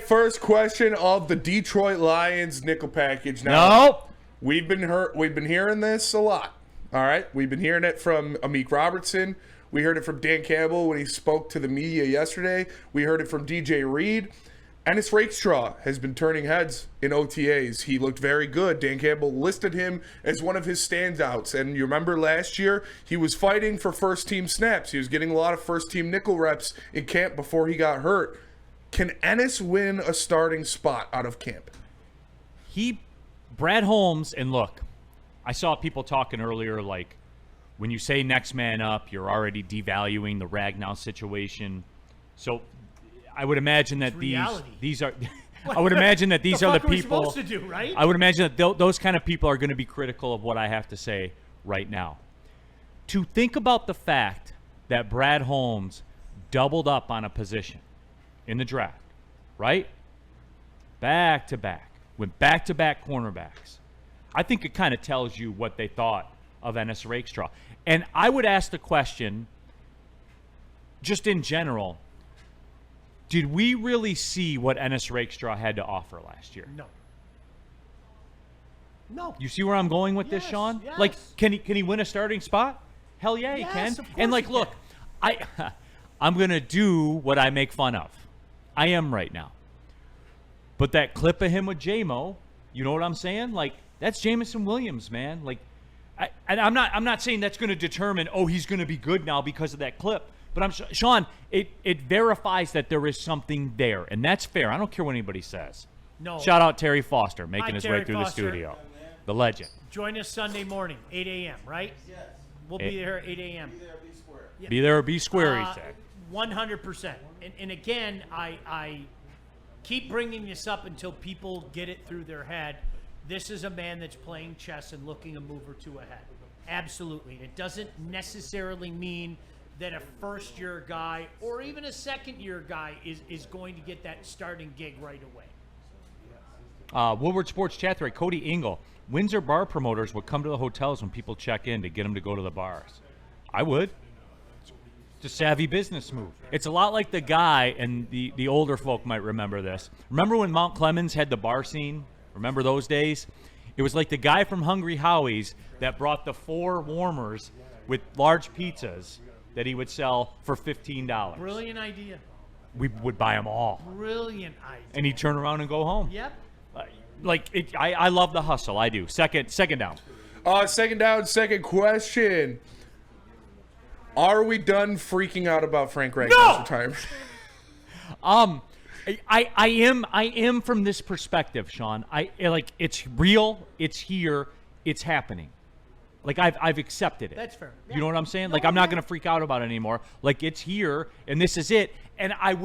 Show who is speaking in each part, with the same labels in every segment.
Speaker 1: first question of the Detroit Lions nickel package.
Speaker 2: No.
Speaker 1: We've been hearing this a lot. All right, we've been hearing it from Amik Robertson. We heard it from Dan Campbell when he spoke to the media yesterday. We heard it from DJ Reed. Ennis Rakestraw has been turning heads in OTAs. He looked very good. Dan Campbell listed him as one of his standouts. And you remember last year, he was fighting for first-team snaps. He was getting a lot of first-team nickel reps in camp before he got hurt. Can Ennis win a starting spot out of camp?
Speaker 2: Brad Holmes, and look, I saw people talking earlier, like, when you say next man up, you're already devaluing the Ragnow situation. So I would imagine that these are I would imagine that these are the people
Speaker 3: supposed to do, right?
Speaker 2: I would imagine that those kind of people are going to be critical of what I have to say right now. To think about the fact that Brad Holmes doubled up on a position in the draft, right? Back to back, went back to back cornerbacks. I think it kind of tells you what they thought of Ennis Rakestraw. And I would ask the question, just in general, did we really see what Ennis Rakestraw had to offer last year?
Speaker 3: No.
Speaker 2: You see where I'm going with this, Sean?
Speaker 3: Yes.
Speaker 2: Like, can he win a starting spot? Hell yeah, he can. And like, look, I'm gonna do what I make fun of. I am right now. But that clip of him with J-Mo, you know what I'm saying? Like, that's Jameson Williams, man. Like, I'm not saying that's going to determine, he's going to be good now because of that clip. But Sean, it verifies that there is something there, and that's fair. I don't care what anybody says.
Speaker 3: No.
Speaker 2: Shout out Terry Foster making his
Speaker 3: Terry
Speaker 2: way through
Speaker 3: Foster.
Speaker 2: the studio. The legend.
Speaker 3: Join us Sunday morning, 8 a.m., right?
Speaker 4: Yes.
Speaker 3: We'll be there at 8 a.m.
Speaker 4: Be there, be square.
Speaker 3: Yeah.
Speaker 2: Be there or be square, he said.
Speaker 3: 100%. And again, I keep bringing this up until people get it through their head. This is a man that's playing chess and looking a move or two ahead. Absolutely. It doesn't necessarily mean that a first-year guy or even a second-year guy is going to get that starting gig right away.
Speaker 2: Woodward Sports Chat Thread, Cody Engel. Windsor bar promoters would come to the hotels when people check in to get them to go to the bars. I would. It's a savvy business move. It's a lot like the guy, and the older folk might remember this. Remember when Mount Clemens had the bar scene? Remember those days? It was like the guy from Hungry Howie's that brought the 4 warmers with large pizzas that he would sell for $15.
Speaker 3: Brilliant idea.
Speaker 2: We would buy them all.
Speaker 3: Brilliant idea.
Speaker 2: And he'd turn around and go home.
Speaker 3: Yep.
Speaker 2: I love the hustle. I do. Second down.
Speaker 1: Second down, second question. Are we done freaking out about Frank Ragnar's retirement?
Speaker 2: I am from this perspective, Sean. It's real, it's here, it's happening. Like I've accepted it.
Speaker 3: That's fair. Yeah.
Speaker 2: You know what I'm saying? Like I'm not gonna freak out about it anymore. Like it's here and this is it. And I'm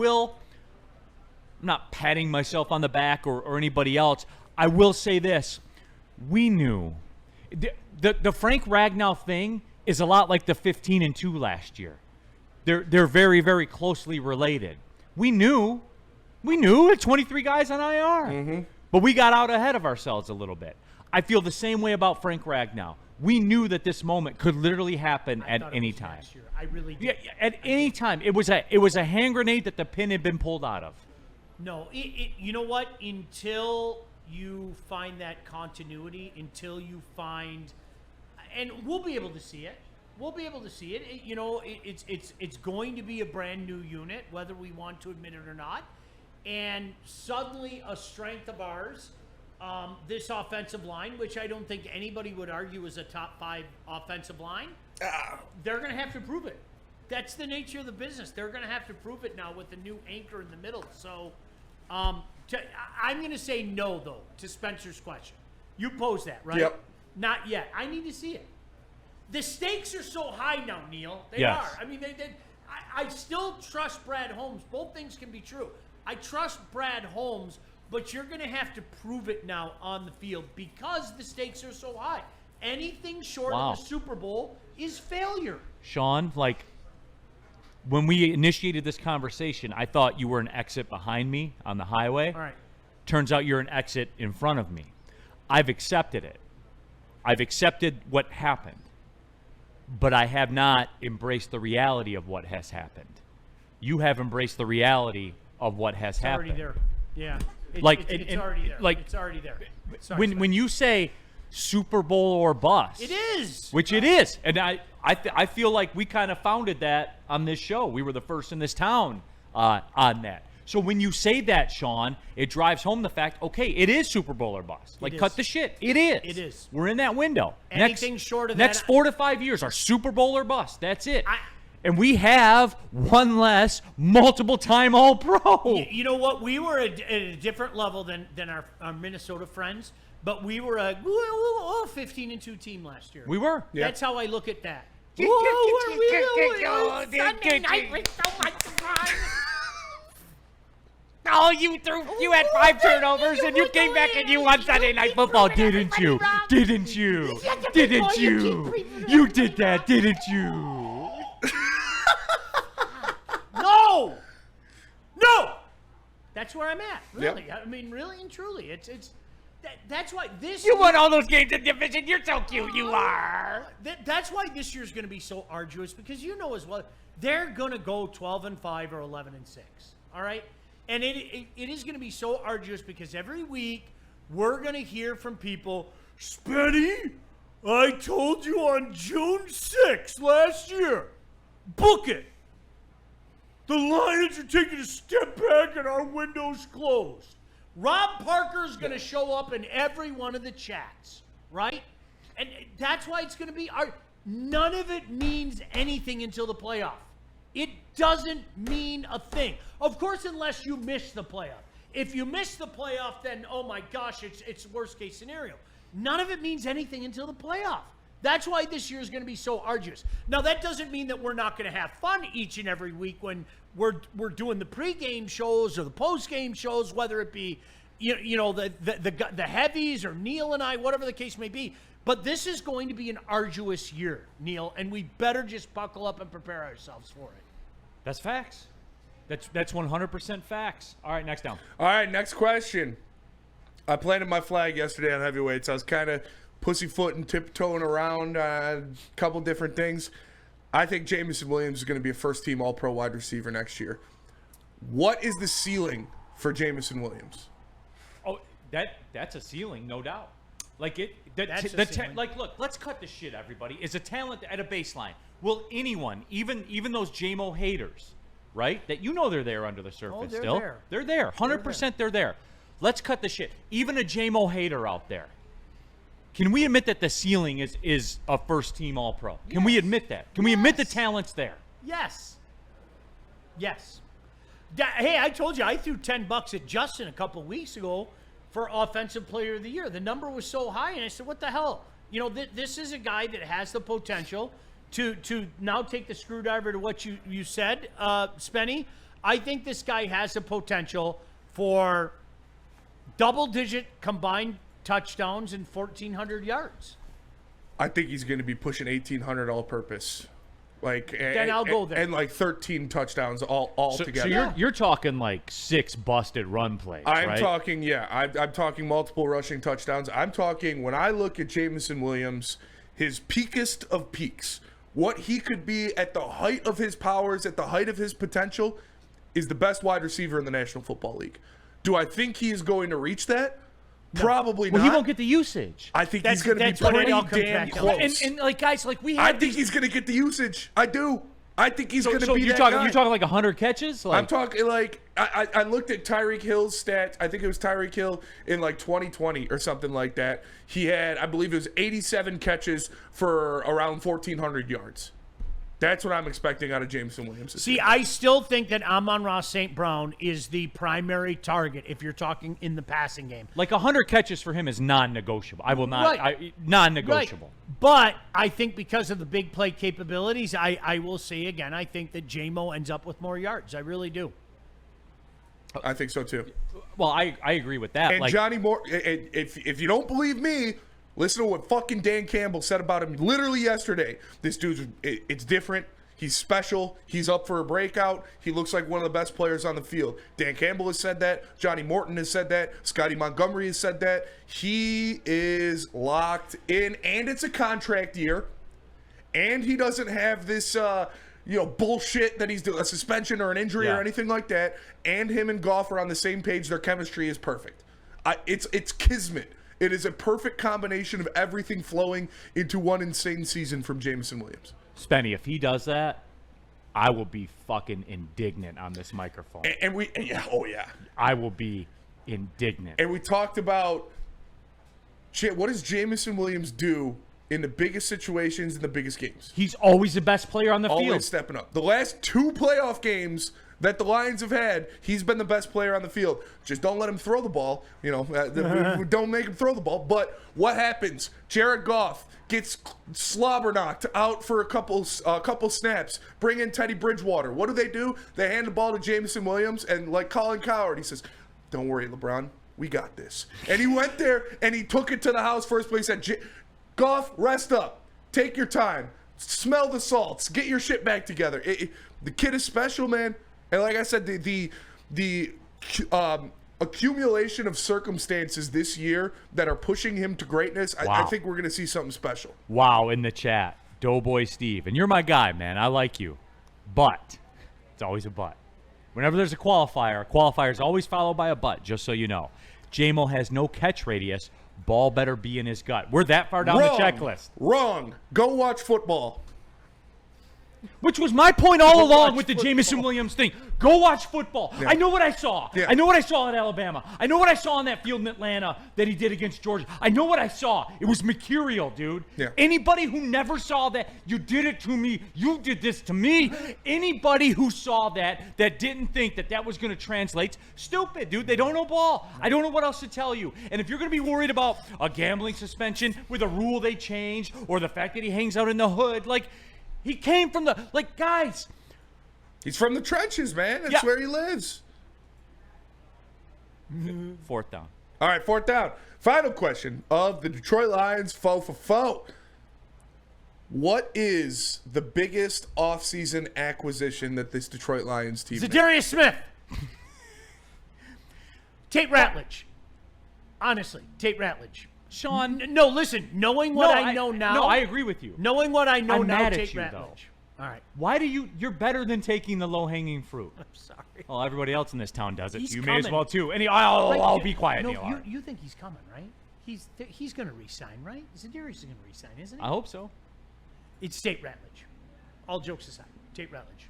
Speaker 2: not patting myself on the back or anybody else. I will say this. We knew the Frank Ragnow thing is a lot like the 15-2 last year. They're very, very closely related. We knew 23 guys on IR. But we got out ahead of ourselves a little bit. I feel the same way about Frank Ragnow. We knew that this moment could literally happen at any time.
Speaker 3: I really did.
Speaker 2: Yeah, at any time. It was a hand grenade that the pin had been pulled out of.
Speaker 3: No, you know what? Until you find that continuity, until you find, and we'll be able to see it. We'll be able to see it. It's going to be a brand new unit, whether we want to admit it or not. And suddenly, a strength of ours, this offensive line, which I don't think anybody would argue is a top 5 offensive line, they're going to have to prove it. That's the nature of the business. They're going to have to prove it now with the new anchor in the middle. So I'm going to say no, though, to Spencer's question. You posed that, right?
Speaker 1: Yep.
Speaker 3: Not yet. I need to see it. The stakes are so high now, Neil. They
Speaker 2: Yes.
Speaker 3: are. I mean, I still trust Brad Holmes. Both things can be true. I trust Brad Holmes, but you're going to have to prove it now on the field because the stakes are so high. Anything short of the Super Bowl is failure.
Speaker 2: Sean, when we initiated this conversation, I thought you were an exit behind me on the highway.
Speaker 3: All right.
Speaker 2: Turns out you're an exit in front of me. I've accepted it. I've accepted what happened. But I have not embraced the reality of what has happened. You have embraced the reality of what has happened.
Speaker 3: Already there. Yeah. It's already there. It's already there. Sorry,
Speaker 2: when you say Super Bowl or bust,
Speaker 3: it is.
Speaker 2: Which it is. And I feel like we kind of founded that on this show. We were the first in this town on that. So when you say that, Sean, it drives home the fact, okay, it is Super Bowl or bust. Like, cut the shit. It is.
Speaker 3: It is.
Speaker 2: We're in that window.
Speaker 3: Anything short of that.
Speaker 2: Next 4 to 5 years are Super Bowl or bust. That's it. And we have one less multiple-time All-Pro.
Speaker 3: You know what? We were at a different level than our Minnesota friends, but we were a 15-2 team last year.
Speaker 2: We were.
Speaker 1: Yeah.
Speaker 3: That's how I look at that.
Speaker 4: Sunday night with so much fun. Oh, you had 5 turnovers and you came back and you won Sunday Night Football, didn't you?
Speaker 2: Didn't you? Didn't you? You did that, didn't you?
Speaker 3: No. That's where I'm at. Really.
Speaker 1: Yep.
Speaker 3: I mean, really and truly. That's why this
Speaker 4: You won all those games in division. You're so cute, you are.
Speaker 3: That's why this year's going to be so arduous, because you know as well they're going to go 12-5 or 11-6. All right? And it is going to be so arduous because every week we're going to hear from people, Spenny, I told you on June 6th last year, book it. The Lions are taking a step back and our window's closed. Rob Parker's going to show up in every one of the chats, right? And that's why it's going to be none of it means anything until the playoff. It doesn't mean a thing. Of course, unless you miss the playoff. If you miss the playoff, then, oh my gosh, it's worst case scenario. None of it means anything until the playoff. That's why this year is going to be so arduous. Now, that doesn't mean that we're not going to have fun each and every week when we're doing the pregame shows or the postgame shows, whether it be the heavies or Neil and I, whatever the case may be. But this is going to be an arduous year, Neil, and we better just buckle up and prepare ourselves for it.
Speaker 2: That's facts. That's 100% facts. All right, next down.
Speaker 1: All right, next question. I planted my flag yesterday on heavyweights. I was kind of pussyfooting, tiptoeing around a couple different things. I think Jameson Williams is going to be a first-team All-Pro wide receiver next year. What is the ceiling for Jameson Williams?
Speaker 2: Oh, that's a ceiling, no doubt. Like look, let's cut the shit, everybody. Is a talent at a baseline. Will anyone, even those JMO haters, right? That they're there under the surface
Speaker 3: they're
Speaker 2: still.
Speaker 3: there.
Speaker 2: They're there. 100% they're there. Let's cut the shit. Even a JMO hater out there. Can we admit that the ceiling is a first team All Pro? Can we admit that? Can we admit the talent's there?
Speaker 3: Yes. Hey, I told you I threw $10 at Justin a couple of weeks ago for Offensive Player of the Year. The number was so high, and I said, what the hell? This is a guy that has the potential to now take the screwdriver to what you said, Spenny. I think this guy has the potential for double-digit combined touchdowns and 1,400 yards.
Speaker 1: I think he's going to be pushing 1,800 all-purpose.
Speaker 3: Then I'll go there.
Speaker 1: And like 13 touchdowns all together.
Speaker 2: So you're talking like 6 busted run plays,
Speaker 1: I'm
Speaker 2: right?
Speaker 1: talking, I'm talking multiple rushing touchdowns. I'm talking, when I look at Jameson Williams, his peakest of peaks, what he could be at the height of his powers, at the height of his potential, is the best wide receiver in the National Football League. Do I think he is going to reach that? No. Probably not.
Speaker 2: Well, he won't get the usage.
Speaker 1: I think he's going to be pretty damn close.
Speaker 2: And like guys, like we
Speaker 1: I
Speaker 2: had
Speaker 1: think he's going to get the usage. I do. I think he's going to be
Speaker 2: you're
Speaker 1: that
Speaker 2: talking
Speaker 1: guy.
Speaker 2: you're talking like 100 catches? Like,
Speaker 1: I'm talking like I looked at Tyreek Hill's stats. I think it was Tyreek Hill in like 2020 or something like that. He had, I believe it was 87 catches for around 1,400 yards. That's what I'm expecting out of Jameson Williams.
Speaker 3: See, I still think that Amon-Ra St. Brown is the primary target if you're talking in the passing game.
Speaker 2: like 100 catches for him is non-negotiable. I will not.
Speaker 3: Right.
Speaker 2: Non-negotiable.
Speaker 3: Right. But I think because of the big play capabilities, I will say again, I think that J-Mo ends up with more yards. I really do.
Speaker 1: I think so too.
Speaker 2: Well, I agree with that.
Speaker 1: And
Speaker 2: like,
Speaker 1: Johnny Moore, if you don't believe me, listen to what fucking Dan Campbell said about him literally yesterday. This dude's, it's different. He's special. He's up for a breakout. He looks like one of the best players on the field. Dan Campbell has said that. Johnny Morton has said that. Scotty Montgomery has said that. He is locked in, and it's a contract year. And he doesn't have this bullshit that he's doing, a suspension or an injury or anything like that, and him and Goff are on the same page. Their chemistry is perfect. It's kismet. It is a perfect combination of everything flowing into one insane season from Jameson Williams.
Speaker 2: Spenny, if he does that, I will be fucking indignant on this microphone.
Speaker 1: I
Speaker 2: will be indignant.
Speaker 1: And we talked about what does Jameson Williams do in the biggest situations in the biggest games?
Speaker 2: He's always the best player on the field.
Speaker 1: Always stepping up. The last 2 playoff games that the Lions have had, he's been the best player on the field. Just don't let him throw the ball. Don't make him throw the ball. But what happens? Jared Goff gets slobber knocked out for a couple snaps. Bring in Teddy Bridgewater. What do? They hand the ball to Jameson Williams, and like Colin Cowherd, he says, "Don't worry, LeBron. We got this." And he went there, and he took it to the house first place. Said, "Goff, rest up. Take your time. Smell the salts. Get your shit back together." The kid is special, man. And like I said, the accumulation of circumstances this year that are pushing him to greatness, I think we're going to see something special.
Speaker 2: Wow, in the chat. Doughboy Steve. And you're my guy, man. I like you. But, it's always a but. Whenever there's a qualifier is always followed by a but, just so you know. J-Mo has no catch radius. Ball better be in his gut. We're that far down the checklist.
Speaker 1: Wrong. Go watch football.
Speaker 2: Which was my point all along with the Jameson Williams thing. Go watch football.
Speaker 1: Yeah.
Speaker 2: I know what I saw.
Speaker 1: Yeah.
Speaker 2: I know what I saw at Alabama. I know what I saw on that field in Atlanta that he did against Georgia. I know what I saw. It was mercurial, dude.
Speaker 1: Yeah.
Speaker 2: Anybody who never saw that, you did it to me. You did this to me. Anybody who saw that didn't think that was going to translate, stupid, dude. They don't know ball. I don't know what else to tell you. And if you're going to be worried about a gambling suspension with a rule they changed or the fact that he hangs out in the hood, he came from guys.
Speaker 1: He's from the trenches, man. That's where he lives.
Speaker 2: 4th down.
Speaker 1: All right, 4th down. Final question of the Detroit Lions, foe. What is the biggest offseason acquisition that this Detroit Lions team made?
Speaker 3: Zadarius Smith. Tate Ratledge. Honestly, Tate Ratledge.
Speaker 2: Sean.
Speaker 3: No, listen. Knowing what I know now.
Speaker 2: No, I agree with you.
Speaker 3: Knowing what I know
Speaker 2: I'm
Speaker 3: now,
Speaker 2: mad at
Speaker 3: Tate
Speaker 2: you,
Speaker 3: Ratledge.
Speaker 2: though.
Speaker 3: All right.
Speaker 2: Why do you're better than taking the low-hanging fruit?
Speaker 3: I'm sorry.
Speaker 2: Well, everybody else in this town does it.
Speaker 3: He's
Speaker 2: You may as
Speaker 3: coming.
Speaker 2: well, too. I'll be quiet,
Speaker 3: No,
Speaker 2: Neil.
Speaker 3: you think he's coming, right? He's going to re-sign, right? Zadarius is going to re-sign, isn't he?
Speaker 2: I hope so.
Speaker 3: It's Tate Ratledge. All jokes aside, Tate Ratledge.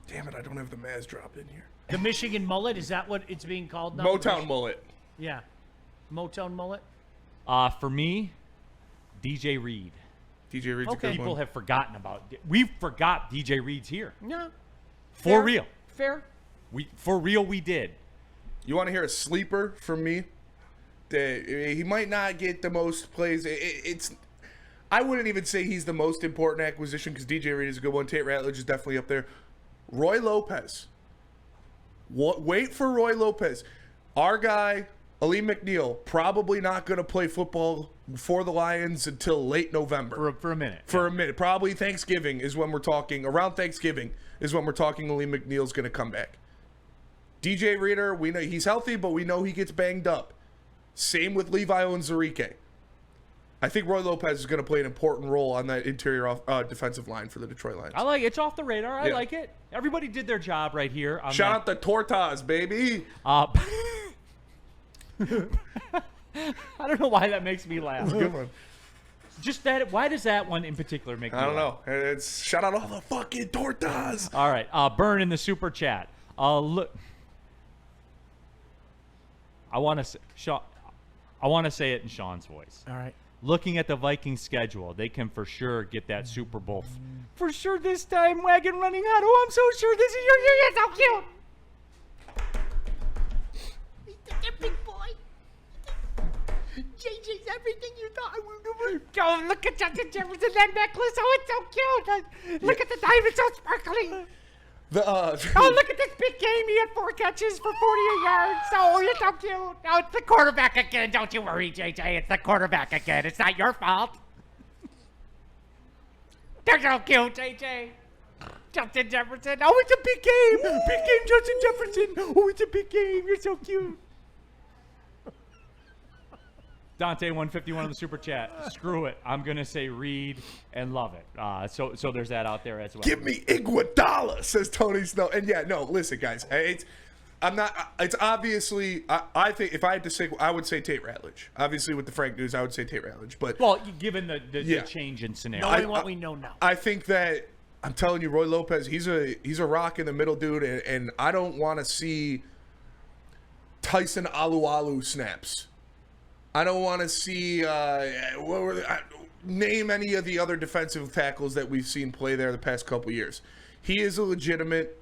Speaker 1: Damn it, I don't have the Maz dropped in here.
Speaker 3: The Michigan mullet, is that what it's being called now?
Speaker 1: Motown mullet.
Speaker 3: Yeah. Motown mullet?
Speaker 2: For me, DJ Reed.
Speaker 1: DJ Reed's a good
Speaker 2: People
Speaker 1: one.
Speaker 2: have forgotten about. We forgot DJ Reed's here.
Speaker 3: Yeah.
Speaker 2: For
Speaker 3: Fair.
Speaker 2: real.
Speaker 3: Fair.
Speaker 2: We did.
Speaker 1: You want to hear a sleeper from me? He might not get the most plays. I wouldn't even say he's the most important acquisition because DJ Reed is a good one. Tate Ratledge is definitely up there. Roy Lopez. Wait for Roy Lopez. Our guy, Ali McNeil, probably not going to play football for the Lions until late November.
Speaker 2: For a minute.
Speaker 1: For a minute. Probably Thanksgiving is when we're talking. Around Thanksgiving is when we're talking Ali McNeil's going to come back. DJ Reader, we know he's healthy, but we know he gets banged up. Same with Levi Onwuzurike. I think Roy Lopez is going to play an important role on that interior defensive line for the Detroit Lions.
Speaker 2: I like it. It's off the radar. I
Speaker 1: Yeah.
Speaker 2: like it. Everybody did their job right here.
Speaker 1: Shout out the Tortas, baby.
Speaker 2: I don't know why that makes me laugh.
Speaker 1: Good one.
Speaker 2: Just that. Why does that one in particular make me
Speaker 1: I don't
Speaker 2: laugh?
Speaker 1: know. It's shout out all the fucking Tortas.
Speaker 2: All right. Burn in the super chat. Look. I want to say it in Sean's voice.
Speaker 3: All right.
Speaker 2: Looking at the Vikings schedule, they can for sure get that Super Bowl. For sure this time, wagon running hot. Oh, I'm so sure this is your year. You're so cute.
Speaker 5: You're big boy. JJ's everything you thought I would do.
Speaker 4: Oh, look at Justin Jefferson, that necklace. Oh, it's so cute. Look at the diamond, so sparkly. Oh, look at this big game. He had 4 catches for 48 yards. Oh, you're so cute. Oh, it's the quarterback again. Don't you worry, JJ. It's the quarterback again. It's not your fault. They're so cute, JJ. Justin Jefferson. Oh, it's a big game. Big game, Justin Jefferson. Oh, it's a big game. You're so cute.
Speaker 2: Dante 151 on the super chat. Screw it. I'm gonna say Reed and love it. So there's that out there as well.
Speaker 1: Give me Iguodala, says Tony Snow. And yeah, no, listen, guys. It's obviously. I think if I had to say, I would say Tate Ratledge. Obviously, with the Frank news, I would say Tate Ratledge. But
Speaker 2: well, given the change in scenario,
Speaker 3: knowing what we know now,
Speaker 1: I think that I'm telling you, Roy Lopez, he's a rock in the middle, dude, and I don't want to see Tyson Alualu snaps. I don't want to see name any of the other defensive tackles that we've seen play there the past couple years. He is a legitimate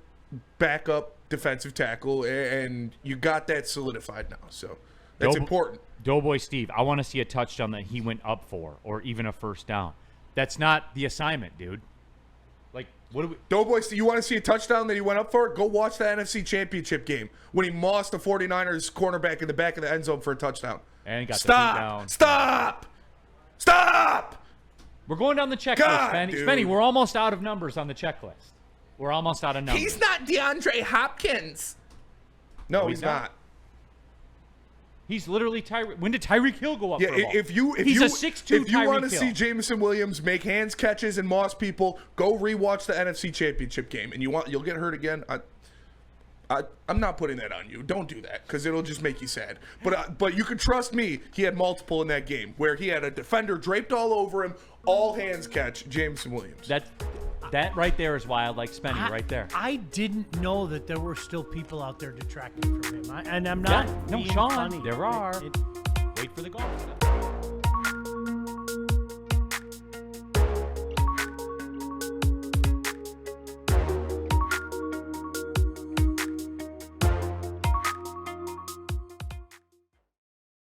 Speaker 1: backup defensive tackle, and you got that solidified now. So that's important.
Speaker 2: Doughboy Steve, I want to see a touchdown that he went up for, or even a first down. That's not the assignment, dude. Like, what do we?
Speaker 1: Doughboy Steve, you want to see a touchdown that he went up for? Go watch the NFC Championship game when he mossed the 49ers cornerback in the back of the end zone for a touchdown.
Speaker 2: And he got the beat down.
Speaker 1: Stop!
Speaker 2: We're going down the checklist, Spenny. We're almost out of numbers on the checklist. We're almost out of numbers.
Speaker 1: He's not DeAndre Hopkins. No, he's not.
Speaker 2: He's literally Tyreek. When did Tyreek Hill go up for a ball?
Speaker 1: If you want to see Jameson Williams make hands catches and moss people, go rewatch the NFC Championship game, and you'll get hurt again. I'm not putting that on you. Don't do that because it'll just make you sad. But you can trust me. He had multiple in that game where he had a defender draped all over him, all hands catch. Jameson Williams.
Speaker 2: That right there is why I like Spenny right there.
Speaker 3: I didn't know that there were still people out there detracting from him. And I'm not.
Speaker 2: Yeah, no,
Speaker 3: being
Speaker 2: Sean,
Speaker 3: funny.
Speaker 2: there are. Wait for the golf stuff.